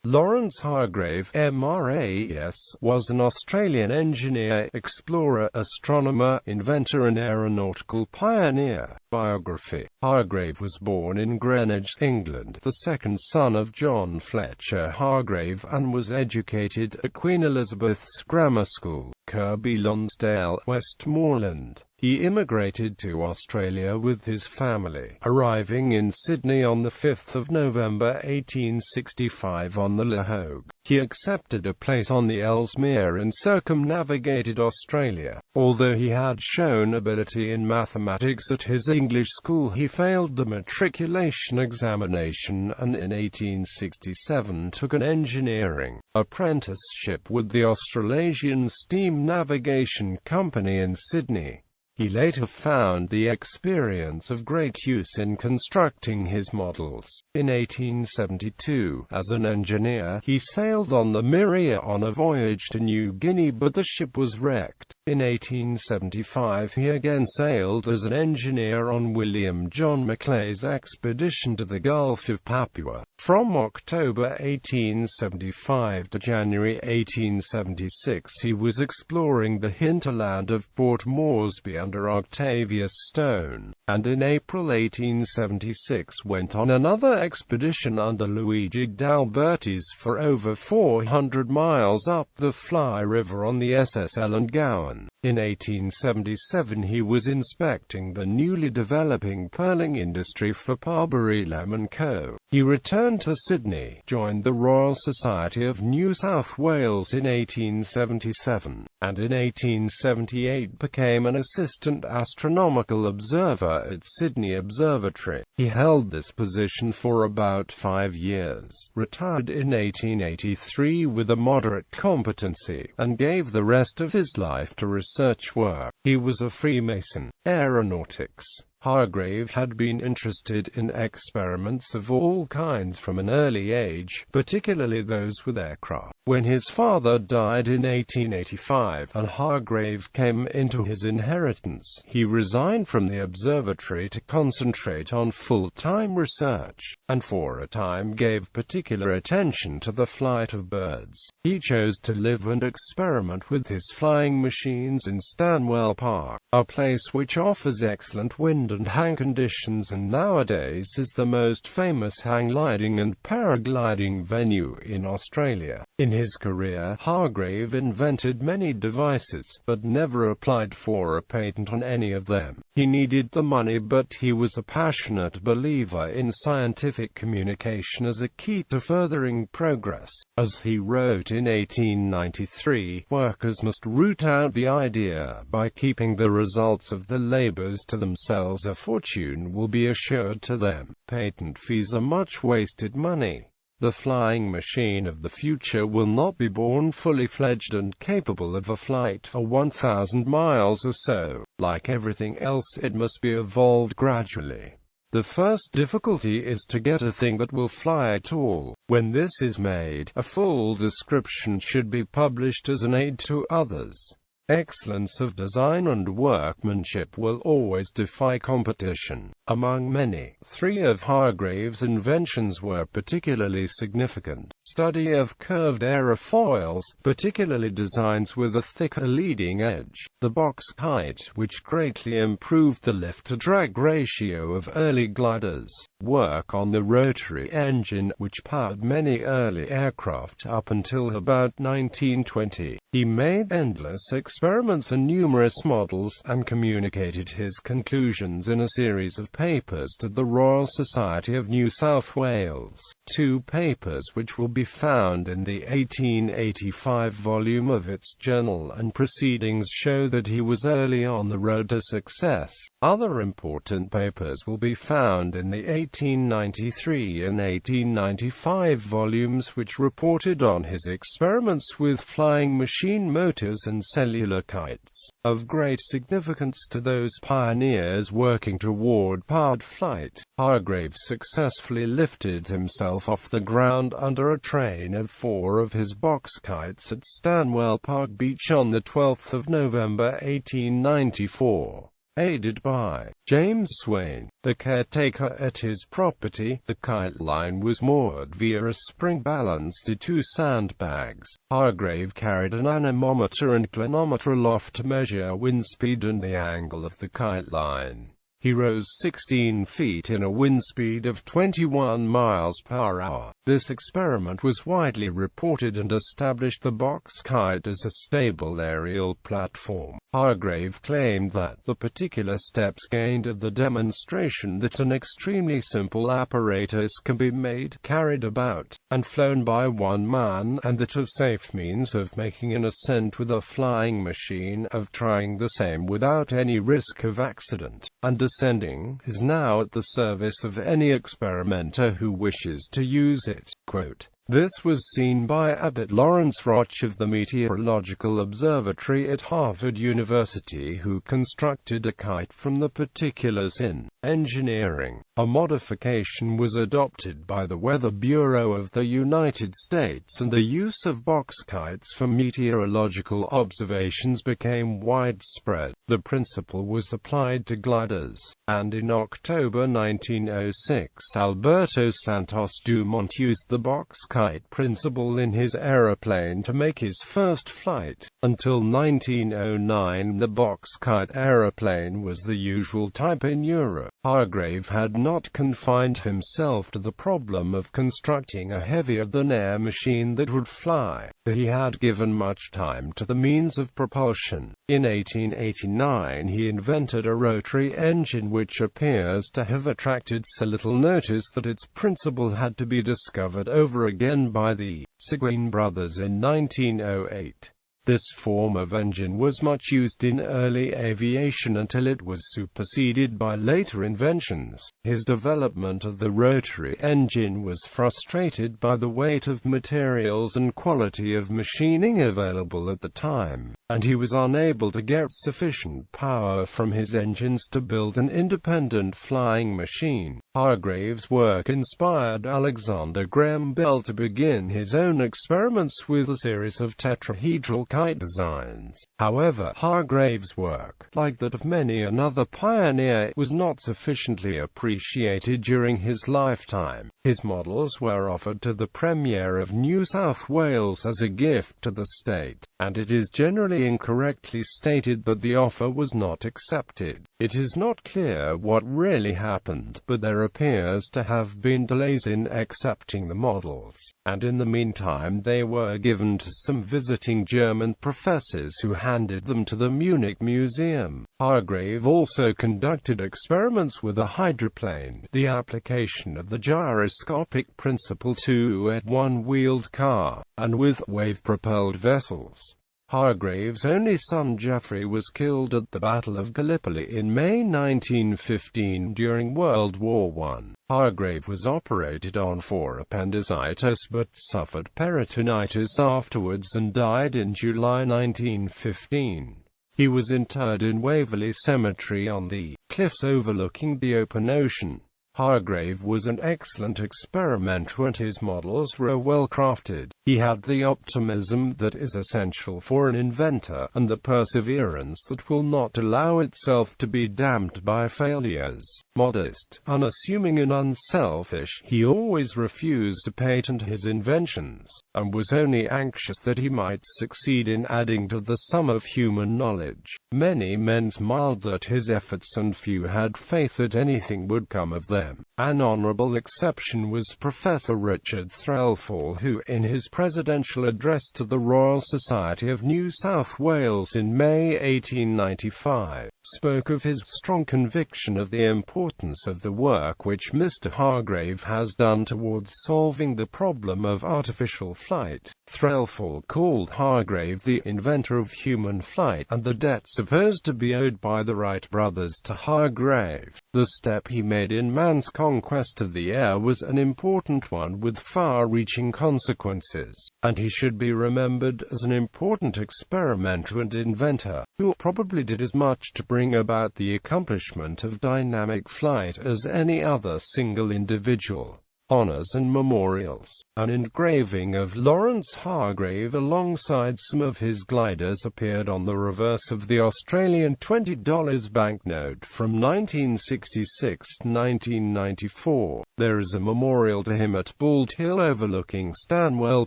Lawrence Hargrave, MRAeS, was an Australian engineer, explorer, astronomer, inventor and aeronautical pioneer. Biography. Hargrave was born in Greenwich, England, the second son of John Fletcher Hargrave, and was educated at Queen Elizabeth's Grammar School, Kirby Lonsdale, Westmoreland. He immigrated to Australia with his family, arriving in Sydney on 5 November 1865 on the La Hogue. He accepted a place on the Ellesmere and circumnavigated Australia. Although he had shown ability in mathematics at his English school, he failed the matriculation examination and in 1867 took an engineering apprenticeship with the Australasian Steam Navigation Company in Sydney. He later found the experience of great use in constructing his models. In 1872, as an engineer, he sailed on the MRAeS on a voyage to New Guinea, but the ship was wrecked. In 1875, he again sailed as an engineer on William John Maclay's expedition to the Gulf of Papua. From October 1875 to January 1876, he was exploring the hinterland of Port Moresby under Octavius Stone, and in April 1876 went on another expedition under Luigi d'Albertis for over 400 miles up the Fly River on the SS Ellangowern. In 1877 he was inspecting the newly developing pearling industry for Parbury Lemon Co. He returned to Sydney, joined the Royal Society of New South Wales in 1877, and in 1878 became an assistant astronomical observer at Sydney Observatory. He held this position for about 5 years, retired in 1883 with a moderate competency, and gave the rest of his life to research work. He was a Freemason. Aeronautics. Hargrave had been interested in experiments of all kinds from an early age, particularly those with aircraft. When his father died in 1885, and Hargrave came into his inheritance, he resigned from the observatory to concentrate on full-time research, and for a time gave particular attention to the flight of birds. He chose to live and experiment with his flying machines in Stanwell Park, a place which offers excellent wind and hang conditions and nowadays is the most famous hang gliding and paragliding venue in Australia. In his career, Hargrave invented many devices, but never applied for a patent on any of them. He needed the money, but he was a passionate believer in scientific communication as a key to furthering progress. As he wrote in 1893, workers must root out the idea. By keeping the results of their labors to themselves, a fortune will be assured to them. Patent fees are much wasted money. The flying machine of the future will not be born fully fledged and capable of a flight for 1,000 miles or so. Like everything else, it must be evolved gradually. The first difficulty is to get a thing that will fly at all. When this is made, a full description should be published as an aid to others. Excellence of design and workmanship will always defy competition. Among many, 3 of Hargrave's inventions were particularly significant. Study of curved aerofoils, particularly designs with a thicker leading edge. The box kite, which greatly improved the lift-to-drag ratio of early gliders. Work on the rotary engine, which powered many early aircraft up until about 1920. He made endless experiments and numerous models, and communicated his conclusions in a series of papers to the Royal Society of New South Wales. 2 papers which will be found in the 1885 volume of its journal and proceedings show that he was early on the road to success. Other important papers will be found in the 1893 and 1895 volumes which reported on his experiments with flying machine motors and cellular kites. Of great significance to those pioneers working toward powered flight, Hargrave successfully lifted himself off the ground under a train of 4 of his box kites at Stanwell Park Beach on 12 November 1894. Aided by James Swain, the caretaker at his property. The kite line was moored via a spring balanced to two sandbags. Hargrave carried an anemometer and clinometer aloft to measure wind speed and the angle of the kite line. He rose 16 feet in a wind speed of 21 miles per hour. This experiment was widely reported and established the box kite as a stable aerial platform. Hargrave claimed that the particular steps gained at the demonstration that an extremely simple apparatus can be made, carried about, and flown by one man, and that a safe means of making an ascent with a flying machine, of trying the same without any risk of accident, and descending, is now at the service of any experimenter who wishes to use it. Quote, "This was seen by Abbot Lawrence Roch of the Meteorological Observatory at Harvard University, who constructed a kite from the particulars in engineering. A modification was adopted by the Weather Bureau of the United States, and the use of box kites for meteorological observations became widespread. The principle was applied to gliders, and in October 1906 Alberto Santos Dumont used the box kite principle in his aeroplane to make his first flight. Until 1909 the box kite aeroplane was the usual type in Europe. Hargrave had not confined himself to the problem of constructing a heavier-than-air machine that would fly. He had given much time to the means of propulsion. In 1889 he invented a rotary engine which appears to have attracted so little notice that its principle had to be discovered over again by the Seguin brothers in 1908. This form of engine was much used in early aviation until it was superseded by later inventions. His development of the rotary engine was frustrated by the weight of materials and quality of machining available at the time, and he was unable to get sufficient power from his engines to build an independent flying machine. Hargrave's work inspired Alexander Graham Bell to begin his own experiments with a series of tetrahedral kite designs. However, Hargrave's work, like that of many another pioneer, was not sufficiently appreciated during his lifetime. His models were offered to the Premier of New South Wales as a gift to the state, and it is generally incorrectly stated that the offer was not accepted. It is not clear what really happened, but there appears to have been delays in accepting the models, and in the meantime they were given to some visiting German professors who handed them to the Munich Museum. Hargrave also conducted experiments with a hydroplane, the application of the gyroscopic principle to a one-wheeled car, and with wave-propelled vessels. Hargrave's only son Geoffrey was killed at the Battle of Gallipoli in May 1915 during World War I. Hargrave was operated on for appendicitis but suffered peritonitis afterwards and died in July 1915. He was interred in Waverley Cemetery on the cliffs overlooking the open ocean. Hargrave was an excellent experimenter and his models were well crafted. He had the optimism that is essential for an inventor, and the perseverance that will not allow itself to be damped by failures. Modest, unassuming and unselfish, he always refused to patent his inventions, and was only anxious that he might succeed in adding to the sum of human knowledge. Many men smiled at his efforts and few had faith that anything would come of them. An honorable exception was Professor Richard Threlfall, who, in his presidential address to the Royal Society of New South Wales in May 1895, spoke of his strong conviction of the importance of the work which Mr. Hargrave has done towards solving the problem of artificial flight. Threlfall called Hargrave the inventor of human flight, and the debt supposed to be owed by the Wright brothers to Hargrave. The step he made in man's conquest of the air was an important one with far-reaching consequences, and he should be remembered as an important experimenter and inventor, who probably did as much to bring about the accomplishment of dynamic flight as any other single individual. honours and memorials. An engraving of Lawrence Hargrave alongside some of his gliders appeared on the reverse of the Australian $20 banknote from 1966–1994. There is a memorial to him at Bald Hill overlooking Stanwell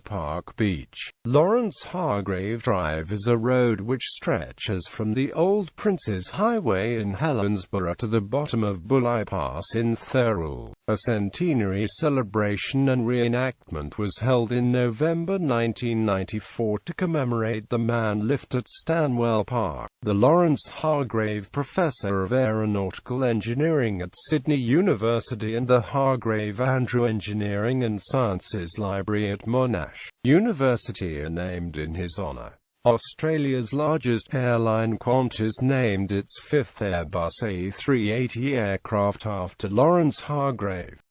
Park Beach. Lawrence Hargrave Drive is a road which stretches from the old Prince's Highway in Helensburgh to the bottom of Bulli Pass in Thirroul. A centenary celebration and reenactment was held in November 1994 to commemorate the man lift at Stanwell Park. The Lawrence Hargrave Professor of Aeronautical Engineering at Sydney University and the Hargrave Andrew Engineering and Sciences Library at Monash University are named in his honour. Australia's largest airline Qantas named its fifth Airbus A380 aircraft after Lawrence Hargrave.